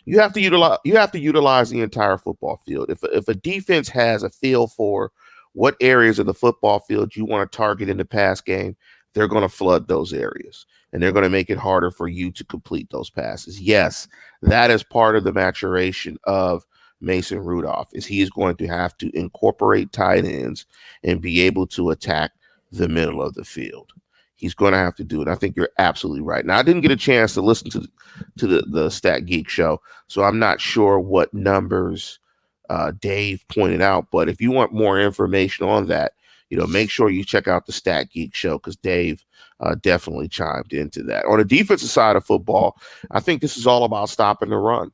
B: You have to utilize the entire football field. If a defense has a feel for what areas of the football field you want to target in the pass game, they're going to flood those areas and they're going to make it harder for you to complete those passes. Yes, that is part of the maturation of Mason Rudolph, is he is going to have to incorporate tight ends and be able to attack the middle of the field. He's going to have to do it. I think you're absolutely right. Now, I didn't get a chance to listen to the Stat Geek show, so I'm not sure what numbers Dave pointed out. But if you want more information on that, make sure you check out the Stat Geek show, because Dave definitely chimed into that. On the defensive side of football, I think this is all about stopping the run.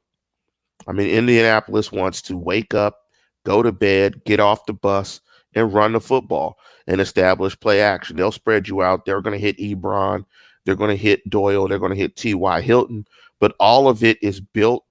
B: I mean, Indianapolis wants to wake up, go to bed, get off the bus, and run the football and establish play action. They'll spread you out. They're going to hit Ebron. They're going to hit Doyle. They're going to hit T.Y. Hilton. But all of it is built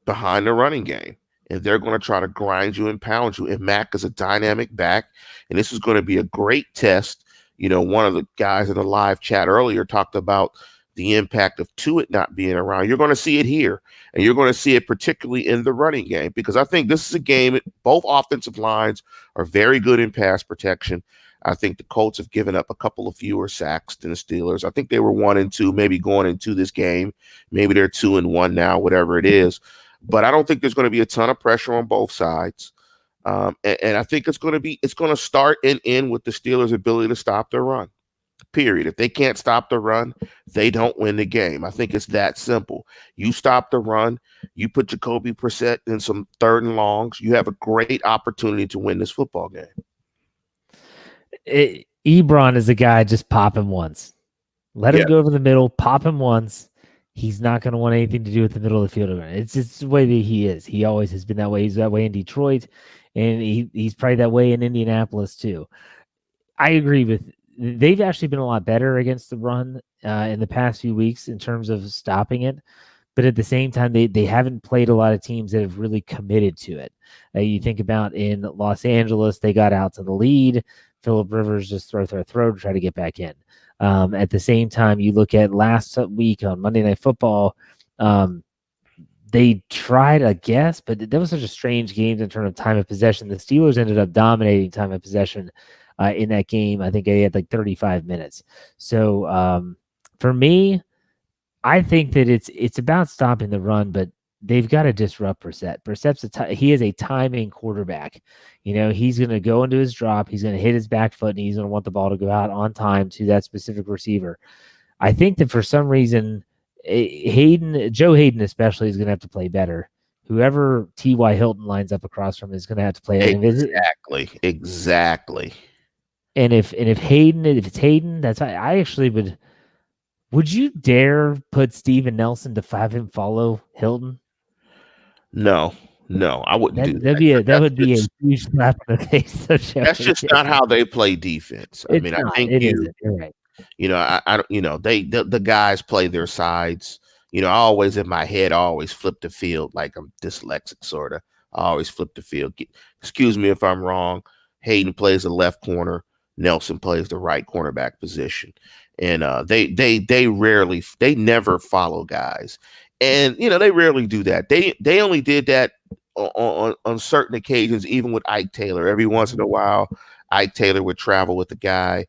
B: behind the running game. And they're going to try to grind you and pound you. And Mack is a dynamic back. And this is going to be a great test. One of the guys in the live chat earlier talked about the impact of Tuitt not being around. You're going to see it here. And you're going to see it particularly in the running game, because I think this is a game, both offensive lines are very good in pass protection. I think the Colts have given up a couple of fewer sacks than the Steelers. I think they were 1-2, maybe going into this game. Maybe they're 2-1 now, whatever it is. but I don't think there's going to be a ton of pressure on both sides. And I think it's going to start and end with the Steelers' ability to stop their run. Period. If they can't stop the run, they don't win the game. I think it's that simple. You stop the run, you put Jacoby Brissett in some third and longs, you have a great opportunity to win this football game.
A: Ebron is a guy just pop him once. Let him go over the middle, pop him once. He's not going to want anything to do with the middle of the field. It's just the way that he is. He always has been that way. He's that way in Detroit, and he's probably that way in Indianapolis too. I agree with. They've actually been a lot better against the run in the past few weeks in terms of stopping it. But at the same time, they haven't played a lot of teams that have really committed to it. You think about in Los Angeles, they got out to the lead. Phillip Rivers just throw to try to get back in. At the same time, you look at last week on Monday Night Football, they tried, I guess, but that was such a strange game in terms of time of possession. The Steelers ended up dominating time of possession in that game. I think they had like 35 minutes. So for me, I think that it's about stopping the run, but they've got to disrupt Brissett. Brissett's he is a timing quarterback. He's going to go into his drop. He's going to hit his back foot, and he's going to want the ball to go out on time to that specific receiver. I think that for some reason, Joe Hayden especially, is going to have to play better. Whoever T.Y. Hilton lines up across from is going to have to play
B: exactly.
A: And if it's Hayden, that's I actually would. Would you dare put Steven Nelson to have him follow Hilton?
B: No, I wouldn't do
A: that. That would be a huge slap in the face.
B: That's just not how they play defense. I think
A: isn't. You're right.
B: I don't. The guys play their sides. I always in my head, I always flip the field like I'm dyslexic, sort of. I always flip the field. Excuse me if I'm wrong. Hayden plays the left corner. Nelson plays the right cornerback position. And they never follow guys, and they rarely do that. They only did that on certain occasions, even with Ike Taylor. Every once in a while, Ike Taylor would travel with the guy.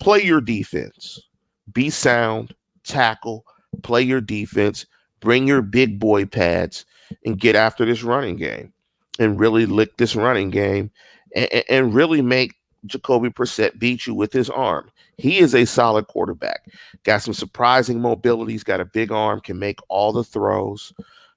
B: Play your defense, be sound, tackle, play your defense, bring your big boy pads, and get after this running game, and really lick this running game, and really make Jacoby Brissett beat you with his arm. He is a solid quarterback. Got some surprising mobility. He's got a big arm, can make all the throws.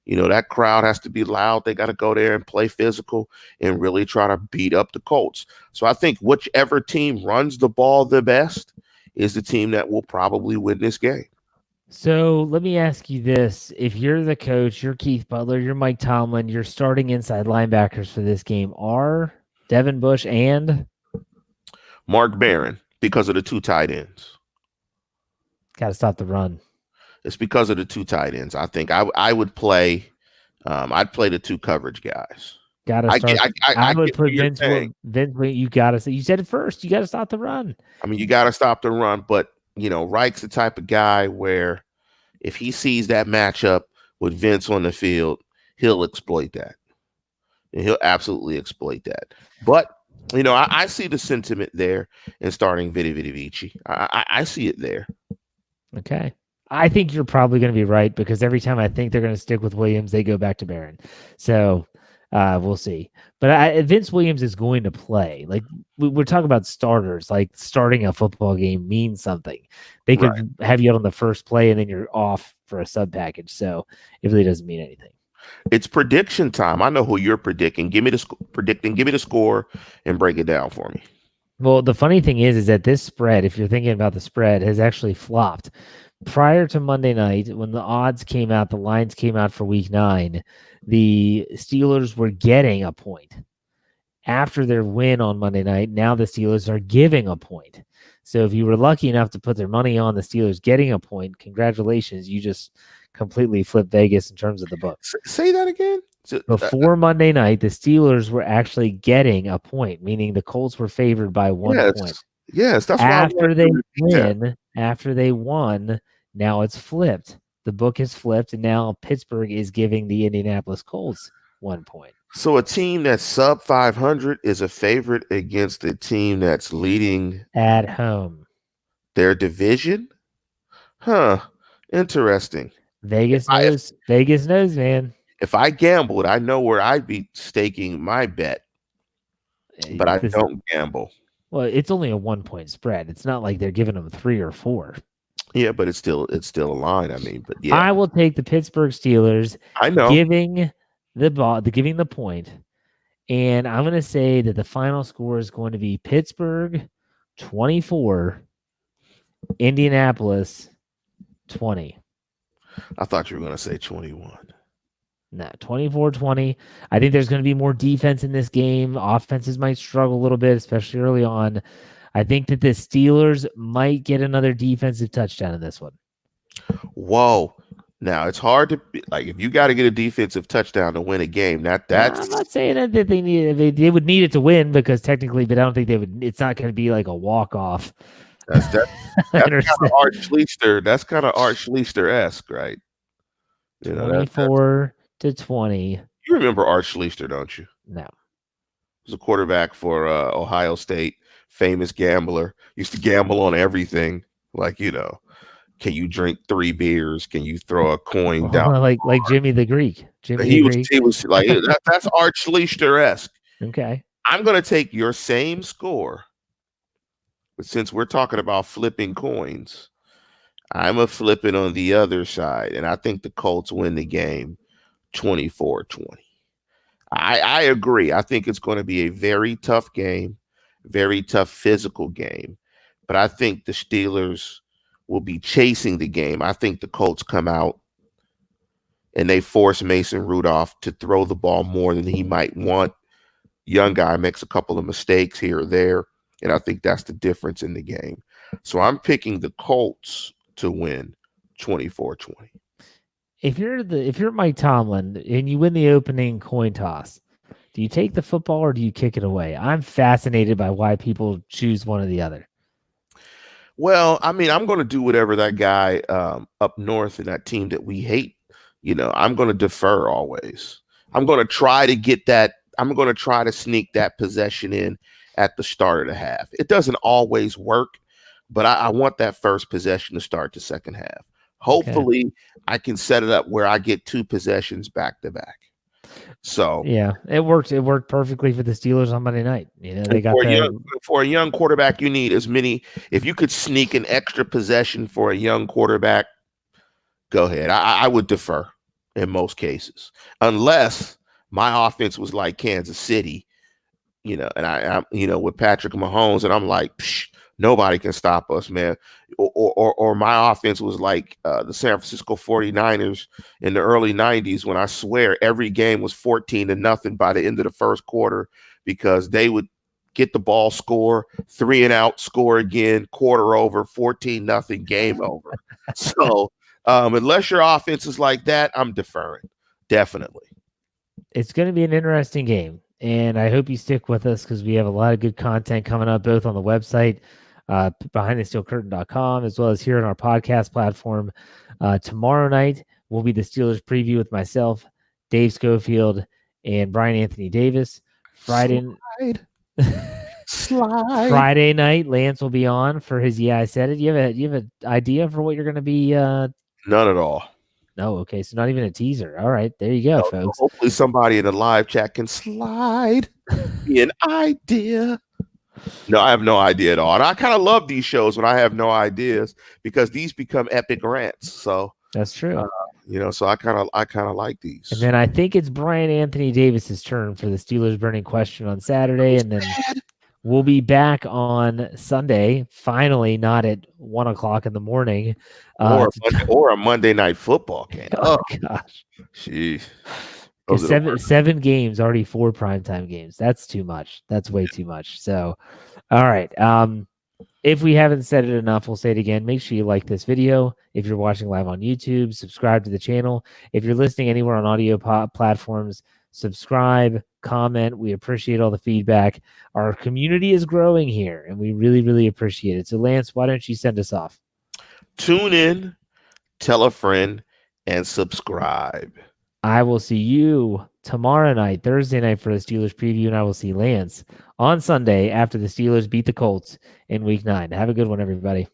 B: That crowd has to be loud. They got to go there and play physical and really try to beat up the Colts. So I think whichever team runs the ball the best is the team that will probably win this game.
A: So let me ask you this. If you're the coach, you're Keith Butler, you're Mike Tomlin, you're starting inside linebackers for this game. Are Devin Bush and
B: Mark Barron, because of the two tight ends.
A: Got to stop the run.
B: It's because of the two tight ends. I think I would play. I'd play the two coverage guys.
A: Got to start. I would put Vince. You got to say. You said it first. You got to stop the run.
B: I mean, you got to stop the run. But Reich's the type of guy where if he sees that matchup with Vince on the field, he'll exploit that. And he'll absolutely exploit that. But I see the sentiment there in starting Vidi Vici. I see it there.
A: Okay. I think you're probably going to be right because every time I think they're going to stick with Williams, they go back to Barron. So we'll see. But Vince Williams is going to play. Like we're talking about starters. Like starting a football game means something. They could have you out on the first play and then you're off for a sub package. So it really doesn't mean anything.
B: It's prediction time. I know who you're predicting. Give me the score and break it down for me.
A: Well, the funny thing is that this spread, if you're thinking about the spread, has actually flopped. Prior to Monday night, when the odds came out, the lines came out for week 9, the Steelers were getting a point. After their win on Monday night, now the Steelers are giving a point. So if you were lucky enough to put their money on the Steelers getting a point, congratulations. You just completely flipped Vegas in terms of the book.
B: Say that again.
A: Before Monday night, the Steelers were actually getting a point, meaning the Colts were favored by 1 point.
B: Yes, that's
A: after they won, now it's flipped. The book is flipped, and now Pittsburgh is giving the Indianapolis Colts 1 point.
B: So a team that's sub 500 is a favorite against a team that's leading
A: at home
B: their division? Huh. Interesting.
A: Vegas knows, man.
B: If I gambled, I know where I'd be staking my bet, but I don't gamble.
A: Well, it's only a 1-point spread. It's not like they're giving them 3 or 4.
B: Yeah, but it's still a line. I mean, but yeah,
A: I will take the Pittsburgh Steelers.
B: I know.
A: Giving the point, and I'm going to say that the final score is going to be Pittsburgh 24, Indianapolis 20.
B: I thought you were going to say 21.
A: No, 24-20. I think there's going to be more defense in this game. Offenses might struggle a little bit, especially early on. I think that the Steelers might get another defensive touchdown in this one.
B: Whoa. Now, it's hard to like if you got to get a defensive touchdown to win a game. That's
A: I'm not saying that they need it. They would need it to win because technically, but I don't think they would. It's not going to be like a walk-off.
B: That's kind of Art Schlichter. That's kind of Art Schlichter-esque, right?
A: 24-20.
B: You remember Art Schlichter, don't you?
A: No.
B: He was a quarterback for Ohio State, famous gambler. Used to gamble on everything. Like, can you drink 3 beers? Can you throw a coin down?
A: Like Jimmy the Greek.
B: He was like that's Art Schlichter-esque.
A: Okay.
B: I'm going to take your same score, but since we're talking about flipping coins, I'm a flipping on the other side, and I think the Colts win the game 24-20. I agree. I think it's going to be a very tough game, very tough physical game, but I think the Steelers will be chasing the game. I think the Colts come out and they force Mason Rudolph to throw the ball more than he might want. Young guy makes a couple of mistakes here or there, and I think that's the difference in the game. So I'm picking the Colts to win 24-20.
A: If you're Mike Tomlin and you win the opening coin toss, do you take the football or do you kick it away? I'm fascinated by why people choose one or the other.
B: Well, I mean, I'm going to do whatever that guy up north in that team that we hate. I'm going to defer always. I'm going to try to get that. I'm going to try to sneak that possession in at the start of the half. It doesn't always work, but I want that first possession to start the second half. Hopefully, I can set it up where I get 2 possessions back to back. So
A: yeah, it worked. It worked perfectly for the Steelers on Monday night. They got
B: for a young quarterback, you need as many. If you could sneak an extra possession for a young quarterback, go ahead. I would defer in most cases, unless my offense was like Kansas City, and I with Patrick Mahomes, and I'm like, nobody can stop us, man. Or my offense was like the San Francisco 49ers in the early 90s, when I swear every game was 14-0 by the end of the first quarter, because they would get the ball, score 3 and out, score again, quarter over, 14-0, game over. So unless your offense is like that, I'm deferring. Definitely.
A: It's going to be an interesting game, and I hope you stick with us because we have a lot of good content coming up, both on the website, behindthesteelcurtain.com, as well as here on our podcast platform. Tomorrow night will be the Steelers preview with myself, Dave Schofield, and Brian Anthony Davis. Friday night, Lance will be on for his "Yeah, I Said It." You have an idea for what you're going to be?
B: None at all.
A: No, okay, so not even a teaser. All right, there you go, folks.
B: Hopefully somebody in the live chat can slide me an idea. No, I have no idea at all. And I kind of love these shows when I have no ideas, because these become epic rants. So
A: that's true.
B: So I kind of like these.
A: And then I think it's Brian Anthony Davis's turn for the Steelers burning question on Saturday, and then we'll be back on Sunday. Finally, not at 1:00 in the morning,
B: or a Monday night football game.
A: Oh gosh,
B: jeez.
A: Seven games, already 4 primetime games. That's too much. That's way too much. So, all right. If we haven't said it enough, we'll say it again. Make sure you like this video. If you're watching live on YouTube, subscribe to the channel. If you're listening anywhere on audio platforms, subscribe, comment. We appreciate all the feedback. Our community is growing here, and we really, really appreciate it. So, Lance, why don't you send us off?
B: Tune in, tell a friend, and subscribe.
A: I will see you tomorrow night, Thursday night, for the Steelers preview, and I will see Lance on Sunday after the Steelers beat the Colts in Week 9. Have a good one, everybody.